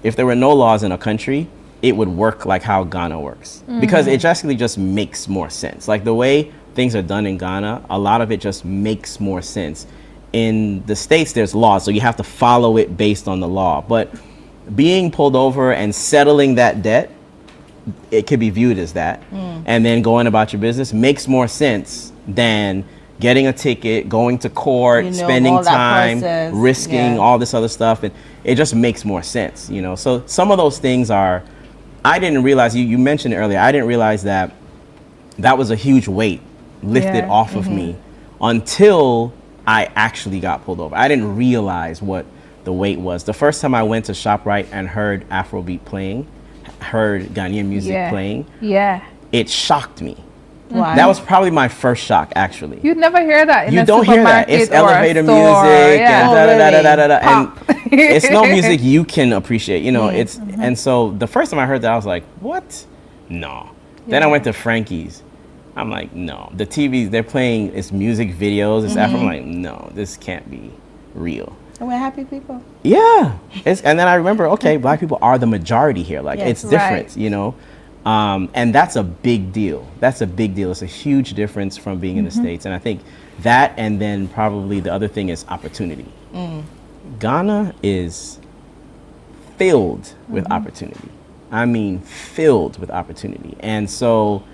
in a country, it would work like how Ghana works, because it just makes more sense. Like the way things are done in Ghana, a lot of it just makes more sense. In the States, there's laws, so you have to follow it based on the law. But being pulled over and settling that debt, it could be viewed as that, and then going about your business makes more sense than getting a ticket, going to court, spending time, risking all this other stuff, and it just makes more sense, So some of those things are, I didn't realize, you mentioned it earlier, I didn't realize that was a huge weight lifted off of me until I actually got pulled over. I didn't realize what the weight was. The first time I went to ShopRite and heard Afrobeat playing, heard Ghanaian music playing, it shocked me. Why? That was probably my first shock, actually. You'd never hear that in you a don't hear that. It's elevator music and and it's no music you can appreciate. It's and so the first time I heard that, I was like, what? No. Then I went to Frankie's. I'm like, no. The TV, they're playing, it's music videos, it's Afro. I'm like, no, this can't be real. And we're happy people. Yeah. And then I remember, okay, black people are the majority here. Like, it's different, and that's a big deal. That's a big deal. It's a huge difference from being in the States. And I think that, and then probably the other thing is opportunity. Ghana is filled with opportunity. I mean, filled with opportunity. And so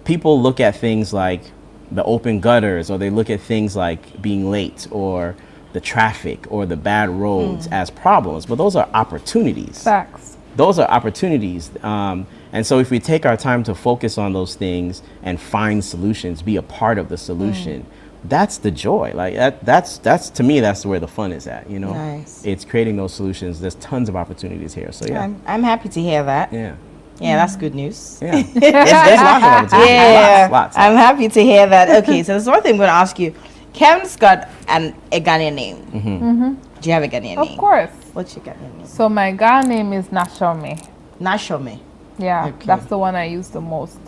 people look at things like the open gutters, or they look at things like being late, or the traffic, or the bad roads as problems, but those are opportunities. Facts. Those are opportunities. And so if we take our time to focus on those things and find solutions, be a part of the solution, that's the joy. Like that's to me, that's where the fun is at, Nice. It's creating those solutions. There's tons of opportunities here. So yeah. I'm happy to hear that. Yeah, that's good news. Yeah. There's lots of opportunities. Yeah, lots. I'm happy to hear that. Okay, so there's one thing I'm going to ask you. Kevin's got a Ghanaian name. Do you have a Ghanaian name? Of course. What's your Ghanaian name? So my Ghana name is Nashome. Nashome. Yeah, that's the one I use the most.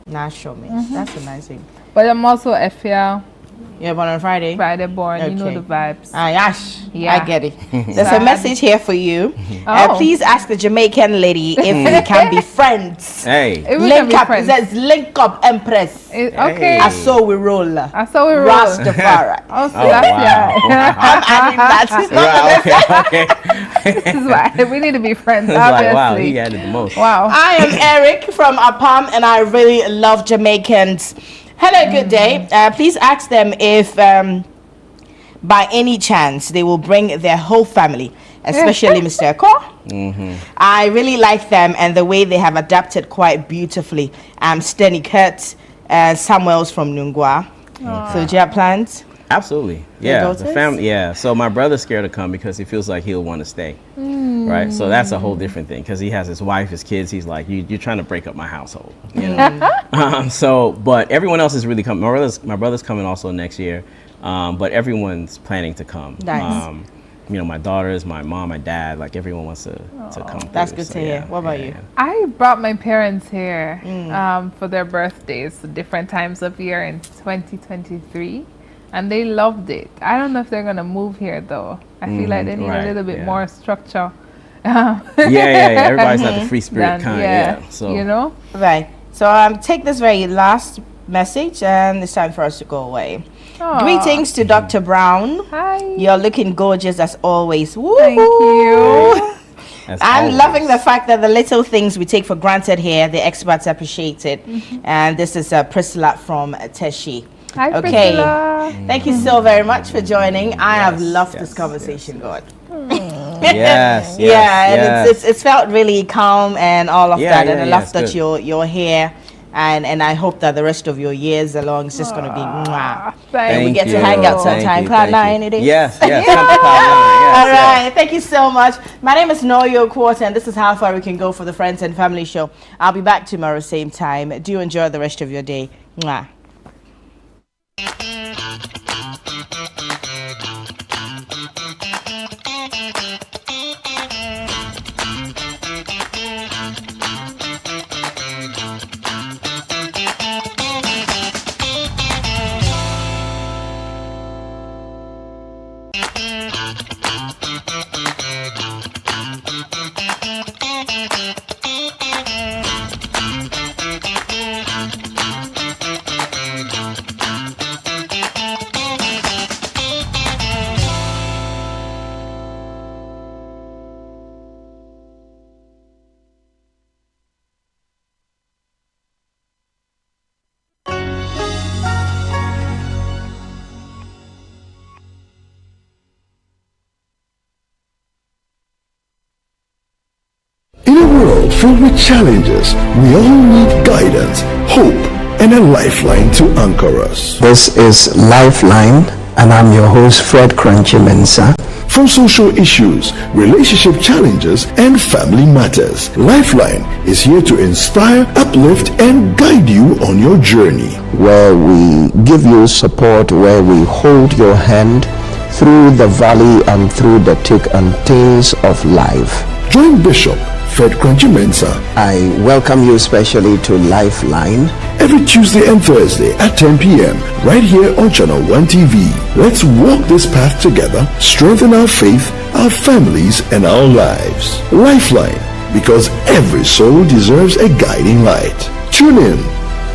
Nashome. That's a nice name. But I'm also Efia. You're born on Friday? Friday born. You know the vibes. Yash. Yeah. I get it. There's a message here for you. Oh. Please ask the Jamaican lady if we can be friends. Hey. If we Link can be up. friends. It says link up, Empress. Okay. I saw we roll. I saw we roll. Rastafari. Oh, so that's I'm adding that. Okay. This is why we need to be friends. It's Obviously. like, wow, he added the most. Wow. I am Eric from Apam, and I really love Jamaicans. Hello, good day. Please ask them if, by any chance, they will bring their whole family, especially Mr. Eko. I really like them and the way they have adapted quite beautifully. Steny Kurt, Samuel's from Nungwa. So do you have plans? Absolutely. Yeah. The family. Yeah. So my brother's scared to come because he feels like he'll want to stay. Right. So that's a whole different thing because he has his wife, his kids. He's like, you're trying to break up my household. But everyone else is really coming. My brother's coming also next year. But everyone's planning to come. Nice. My daughters, my mom, my dad, like everyone wants to come. That's good to hear. What about you? I brought my parents here for their birthdays, different times of year in 2023. And they loved it. I don't know if they're going to move here, though. I feel like they need a little bit more structure. Everybody's not the free spirit kind. So. Right. So take this very last message, and it's time for us to go away. Aww. Greetings to Dr. Brown. Hi. You're looking gorgeous as always. Woo-hoo. Thank you. I'm loving the fact that the little things we take for granted here, the experts appreciate it. And this is Priscilla from Teshi. Hi, Okay. Priscilla. Thank you so very much for joining. I have loved this conversation, God. Yes, and it's felt really calm and all of that, and I love that good. you're here. And I hope that the rest of your years along is just going to be mwah. And we get to hang out sometime. Cloud 9 it is. Yes, come to Cloud 9. Yes, all right. Thank you so much. My name is Noyo Quarter, and this is How Far We Can Go for the Friends and Family Show. I'll be back tomorrow, same time. Do enjoy the rest of your day. Mwah. In a world filled with challenges, we all need guidance, hope, and a lifeline to anchor us. This is Lifeline, and I'm your host, Fred Crunchy Mensa. From social issues, relationship challenges, and family matters, Lifeline is here to inspire, uplift, and guide you on your journey. Where we give you support, where we hold your hand through the valley and through the thick and things of life. Join Bishop Fred Crunchy Mensa. I welcome you especially to Lifeline. Every Tuesday and Thursday at 10 p.m. right here on Channel 1 TV. Let's walk this path together, strengthen our faith, our families, and our lives. Lifeline, because every soul deserves a guiding light. Tune in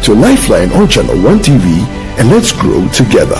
to Lifeline on Channel 1 TV and let's grow together.